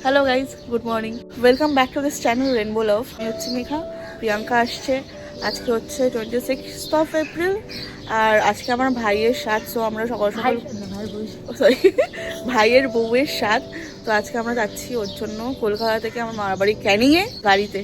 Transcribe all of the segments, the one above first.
Hello guys, good morning, welcome back to this channel rainbow love. আমি হচ্ছে মেঘা, প্রিয়াঙ্কা আসছে। আজকে হচ্ছে 26 এপ্রিল আর আজকে আমার ভাইয়ের সাথ। সো আমরা সকাল সকাল সরি ভাইয়ের বউয়ের সাথ। তো আজকে আমরা যাচ্ছি ওর জন্য কলকাতা থেকে আমার মামার বাড়ি ক্যানিংয়ে গাড়িতে,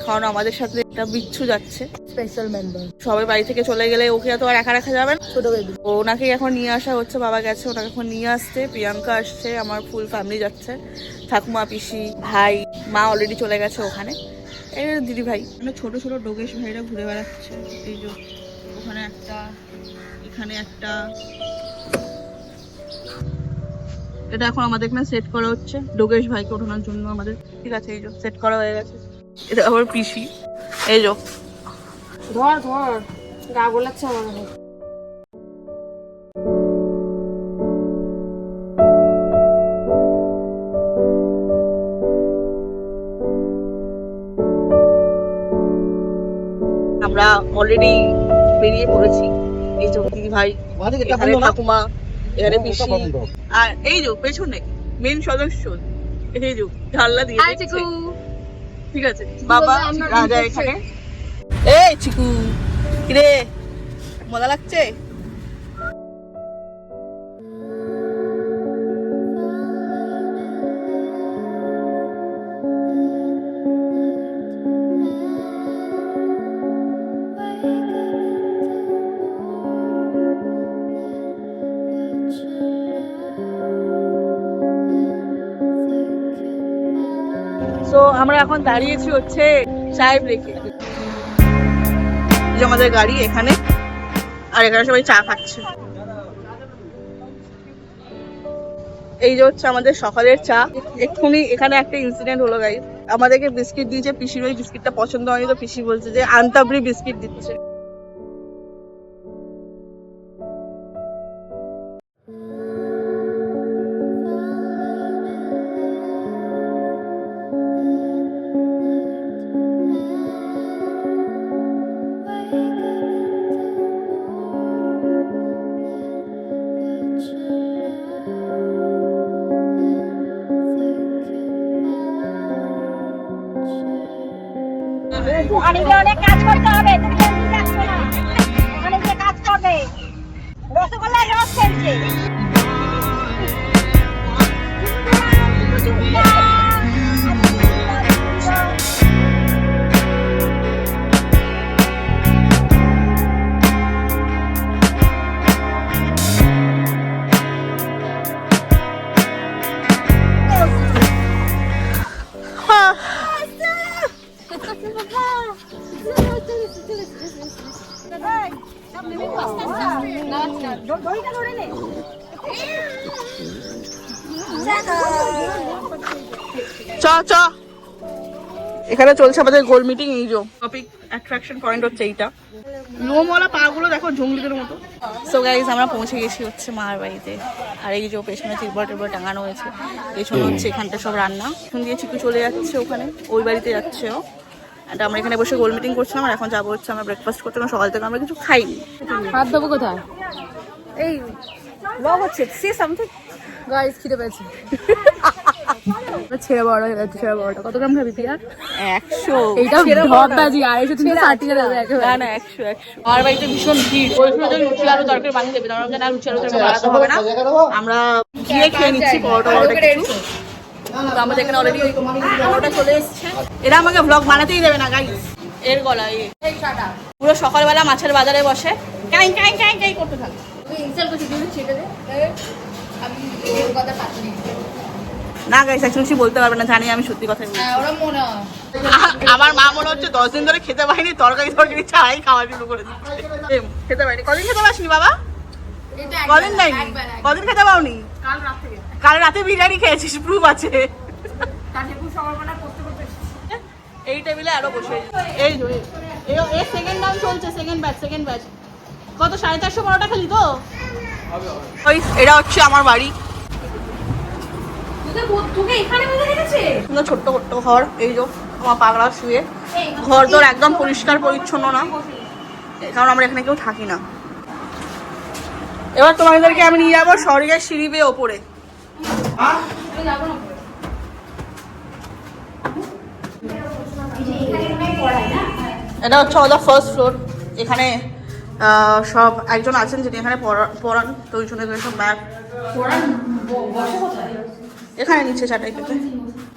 কারণ আমাদের সাথে একটা বিচ্ছু যাচ্ছে, স্পেশাল মেম্বার। সবাই বাড়ি থেকে চলে গেলে ওকে তো আর একা রাখা যাবে না, ছোট বেবি। ওনাকেই এখন নিয়ে আসা হচ্ছে। বাবা গেছে ওনাকে এখন নিয়ে আসতে, প্রিয়াঙ্কা আসছে, আমার ফুল ফ্যামিলি যাচ্ছে, ঠাকুমা, পিসি, ভাই, মা অলরেডি চলে গেছে ওখানে, এই দিদি ভাই। মানে ছোট ছোট ডোগেশ ভাইরা ঘুরে বেড়াচ্ছে। এই যে ওখানে একটা, এখানে একটা। এটা এখন আমাদের এখানে সেট করা হচ্ছে ডোগেশ ভাইকে ওঠানোর জন্য আমাদের। ঠিক আছে, এই যে সেট করা হয়ে গেছে। এটা আবার পিসি, এই যে ধর ধর গা গোলাচ্ছে আমার। আমরা অলরেডি বেরিয়ে পড়েছি। এই যে দিদি ভাই, এখানে ঠাকুমা, এখানে পিসি, আর এই যে পেছনে মেন সদস্য এই যে ঢাল্লা দিয়ে দিচ্ছে। ঠিক আছে, বাবা রাজা এখানে। এই চিকু, কিরে মজা লাগছে? তো আমরা এখন দাঁড়িয়েছি হচ্ছে চায় ব্রেকে। যে আমাদের গাড়ি এখানে, আর এখানে সবাই চা খাচ্ছে। এই যে হচ্ছে আমাদের সকালের চা। এক্ষুনি এখানে একটা ইনসিডেন্ট হলো গাইস, আমাদেরকে বিস্কিট দিয়েছে, পিসির ওই বিস্কিটটা পছন্দ হয়নি, তো পিসি বলছে যে আন্তাবরি বিস্কিট দিচ্ছে। ওখানে গিয়ে অনেক কাজ করতে হবে, তুমি এমনি যাচ্ছ না, ওখানে গিয়ে কাজ করবে। রসগোল্লার রস খেলছে। চ চ, এখানে চলছে আমাদের গোল মিটিং। এই যে টপিক অ্যাট্রাকশন পয়েন্ট হচ্ছে এইটা, লোমওয়ালা পাগুলো দেখো জঙ্গলিদের মতো। সো গাইজ আমরা পৌঁছে গেছি হচ্ছে মার বাড়িতে। আর এই যে পেছনে তিরবল টিরবল টাঙানো হয়েছে, পেছনে হচ্ছে এখানটা সব রান্না। এখন দিয়ে চিকু চলে যাচ্ছে ওখানে, ওই বাড়িতে যাচ্ছে ও। আর আমরা এখানে বসে গোল মিটিং করছিলাম, আর এখন যাবো হচ্ছে আমরা ব্রেকফাস্ট করতে। কারণ সকাল থেকে আমরা কিছু খাইনি। হাত দেবো কোথায়? এই ব্লগ হচ্ছে, সে সামথিং। গাইস খিদে পেয়েছে। ছেড়ে বড় হয়ে যাচ্ছে, ছেড়ে বড়টা কত গ্রাম খাবি পিয়া? 100। এইটা ঢপ বাজি 250 দেবে না না 100 আমার বাড়িতে ভীষণ ভিড়। ওই সময় লুচি আলু তরকারি বানিয়ে দেবে, আমরা জানি লুচি আলু তরকারি বানাতে হবে না, আমরা গিয়ে খেয়ে নিচ্ছি পরোটা কিছু। তো আমাদের এখানে অলরেডি পরোটা চলে এসছে। এরা আমাকে ব্লগ বানাতেই দেবে না গাইস। এর গলা পুরো সকালবেলা মাছের বাজারে বসে কাই কাই কাই কাই করতে থাকে। না গাইস অ্যাকচুয়ালি বলতে পারবে না, জানি আমি সত্যি কথা বলছি। আমার মা মনে হচ্ছে 10 দিন ধরে খেতে পাইনি, তরকারি ছাড়াই খাওয়া শুরু করে দিচ্ছে। খেতে পাইনি, কদিন খেতে পাসনি বাবা? কদিন নাই, কদিন খেতে পাওনি? কাল রাতে বিরিয়ানি খেয়েছিস, প্রুফ আছে। এই টেবিলে আরো বসে, এই সেকেন্ড রাউন্ড চলছে, সেকেন্ড ব্যাচ। কত 450 পরোটা খেলি তো? ওই এটা হচ্ছে আমার বাড়ি। ছোট্ট ছোট্ট ঘর, এই যে আমার পাগলা শুয়ে। ঘর তোর একদম পরিষ্কার পরিচ্ছন্ন না, কারণ আমরা এখানে কেউ থাকি না। এবার তোমাদেরকে আমি নিয়ে যাবো স্বর্গের সিঁড়ি বেয়ে ওপরে। এটা হচ্ছে আমাদের ফার্স্ট ফ্লোর। এখানে সব একজন আছেন যিনি এখানে পড়ান, তো ওই জন্য সব ম্যাপ এখানে নিচে চাটাই পেতে।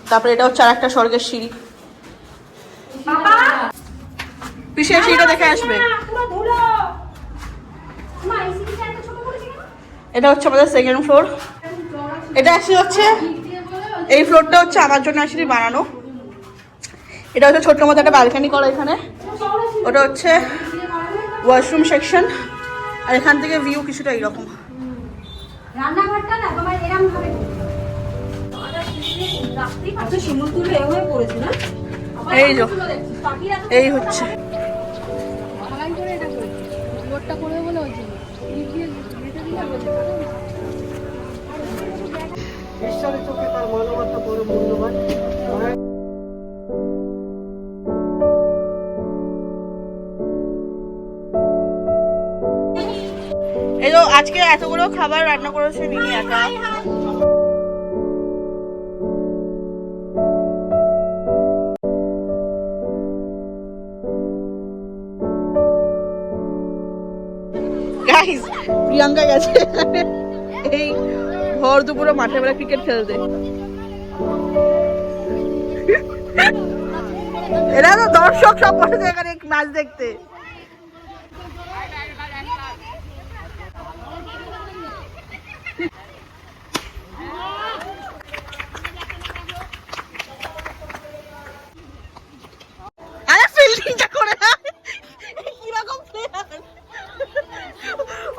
তারপরে এটা হচ্ছে আর একটা স্বর্গের সিঁড়ি। পিছিয়ে সিঁড়িটা দেখে আসবে। এটা হচ্ছে আমাদের সেকেন্ড ফ্লোর। এটা অ্যাকচুয়ালি হচ্ছে এই ফ্লোরটা হচ্ছে আমার জন্য অ্যাকচুয়ালি বানানো। এটা হচ্ছে ছোট্ট মতো একটা ব্যালকানি করা এখানে। ওটা হচ্ছে ওয়াশরুম সেকশন, আর এখান থেকে ভিউ কিছুটা এইরকম। রান্নাঘরটা না তোমার এরকম ভাবে এই যে এই হচ্ছে ঈশ্বরের চোখে তার মানবতা বড় মূল্যবান। এই তো আজকে এতগুলো খাবার রান্না করেছে মিনি একা। গাইস, প্রিয়াঙ্কা গেছে এই ভর দুপুরে মাঠে বেলা ক্রিকেট খেলতে। এরা তো দর্শক সব বসেছে এখানে ম্যাচ দেখতে। আরে ফিল্ডিংটা করে না, কিরকম প্লেয়ার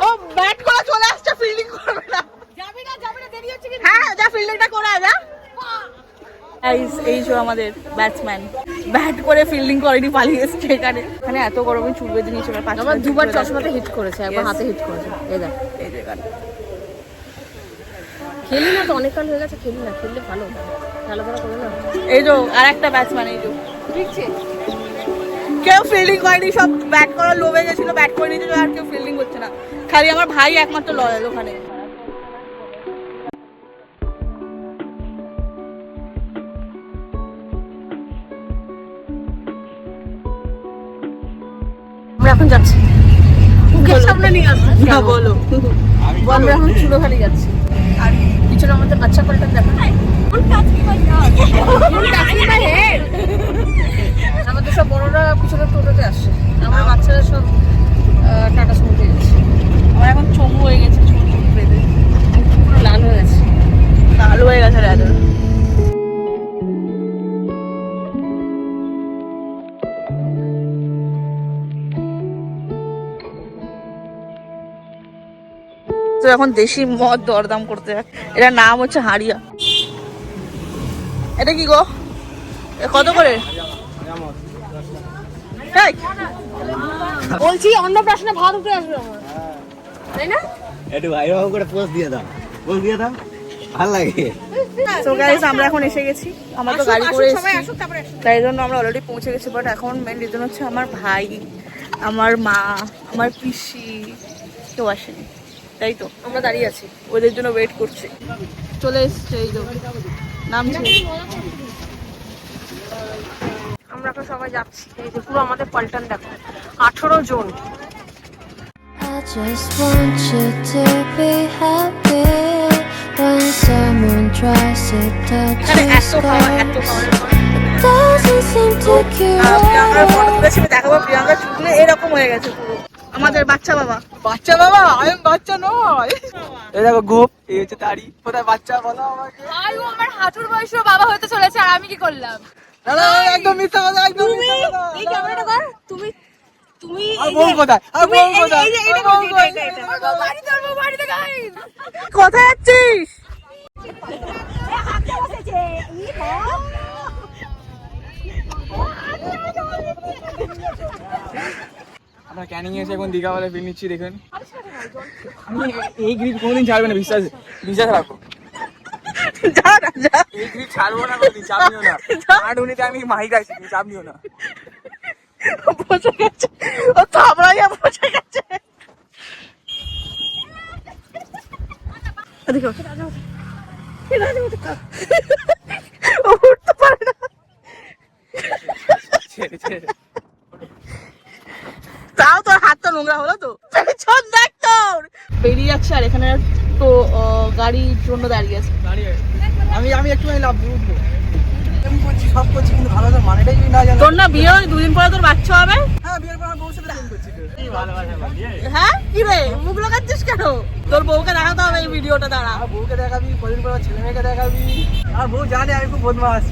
ও, ব্যাট করে চলে আসছে, ফিল্ডিং করবে না। যাবি না দেরি হচ্ছে কি? হ্যাঁ যা, ফিল্ডিংটা করে আজা। গাইস, এই যে আমাদের ব্যাটসম্যান ব্যাট করে ফিল্ডিং করেনি, পালিয়ে এসছে এখানে। এখানে এত গরমে চুল বেঁধে নিয়েছিল, আবার দুবার চশমাতে হিট করেছে, একবার হাতে হিট করেছে। এই দেখ, এই যে গান। খেলি না তো, অনেক কাল হয়ে গেছে, খেলি না, খেললে ভালো, খেলাধুলা করে না। এই যে আর একটা ব্যাটসম্যান, এই যে ঠিকছে, কেউ ফিল্ডিং করেনি, সব ব্যাট করার লোভে গেছিল, ব্যাট করে নিয়েছিল, আর কেউ ফিল্ডিং করছে না। খালি আমার ভাই একমাত্র লয়াল ওখানে। আমরা এখন যাচ্ছি মুখের সামনে নিয়ে আসছি না বলো, আমরা এখন চুলোখালি যাচ্ছি। আর পিছনে আমাদের বাচ্চা পাল্টা দেখা, আমাদের সব বড়রা পিছনে টোটোতে আসছে, আমার বাচ্চারা সব টাটা সুমোতে যাচ্ছে। আমার এখন চমু হয়ে গেছে, চুল বেঁধে পুরো লাল হয়ে গেছে, কালো হয়ে গেছে রাজার। তো এখন দেশি মদ দরদাম করতে হয়। এটার নাম হচ্ছে হাড়িয়া। এটা কি গো, কত করে? এই, বলছি অন্নপ্রাশনে ভাত উঠে আসবে আমার, তাই না? একটু ভাই ভাই করে পোস্ট দিয়ে দাও, পোস্ট দিয়ে দাও, ভালো লাগে। তো গাইস, আমরা এখন এসে গেছি। আমরা তো গাড়ি করে এসেছি, তাই জন্য আমরা অলরেডি পৌঁছে গেছি। বাট এখন মেন রিজন হচ্ছে আমার ভাই, আমার মা, আমার পিসি কেউ আসেনি, তাই তো আমরা দাঁড়িয়ে আছি, ওদের জন্য ওয়েট করছি। চলে এসছে, এই তো নামছে। আমরা এখন সবাই যাচ্ছি। এই যে পুরো আমাদের পাল্টান দেখো, 18 জন। I just want you to be happy when someone tries to touch এখানে your এত খাওয়া, এত scars. খাওয়া। Doesn't seem to cure প্রিয়াঙ্কার ফটো it. তুলেছি, দেখাবো। প্রিয়াঙ্কার চুলে এরকম হয়ে গেছে পুরো। আমাদের বাচ্চা বাবা, বাচ্চা বাবা, আমি বাচ্চা নয়। এই দেখো গোপ, এই হচ্ছে তারি। কোথায় বাচ্চা বলো আমাকে? আয়ু আমার হাঁটুর বয়সেও বাবা হতে চলেছে, আর আমি কি করলাম? না না, একদম মিথ্যা কথা, একদম মিথ্যা কথা। এই ক্যামেরাটা কর, তুমি তুমি আর বউ কোথায়? আর বউ কোথায়? আর বউ কোথায়? বাড়ি ধরবো, বাড়িতে গাইস। কোথায় যাচ্ছিস? হাতে বসেছে ই বাবা। আমরা ক্যানিং এসে এখন দীঘা বলে ফিল নিচ্ছি, দেখুন। আমি এই গ্রিপ কোনোদিন ছাড়বে না, বিশ্বাস বিশ্বাস রাখো। যা না, যা। এই গ্রিপ ছাড়বো না কোনোদিন, চাপ নিও না। আর উনিতে আমি মাইক আছি, তুমি চাপ নিও না। বসে গেছে, ও থামড়াইয়া বসে গেছে। এদিকে ও উঠতে পারে না। নোংরা হলো তো পেছন দেখ তোর বেরিয়ে যাচ্ছে আর এখানে তো গাড়ির জন্য দাঁড়িয়ে আছে আমি একটু লাভ উঠবো করছি সব করছি কিন্তু ভালো তো মানেটাই না জানো তোর না বিয়ে হয় 2 দিন পরে তোর বাচ্চা হবে হ্যাঁ বিয়ের পর আমার বউর সাথে প্রেম করছি তো কি ভালোবাসা বলি হ্যাঁ কি রে মুখ লাগাচ্ছিস কেন তোর বউকে দেখাতে হবে এই ভিডিওটা দাঁড়া আর বউকে দেখাবি কদিন পর ছেলে মেয়েকে দেখাবি আর বউ জানে আমি খুব বদমাস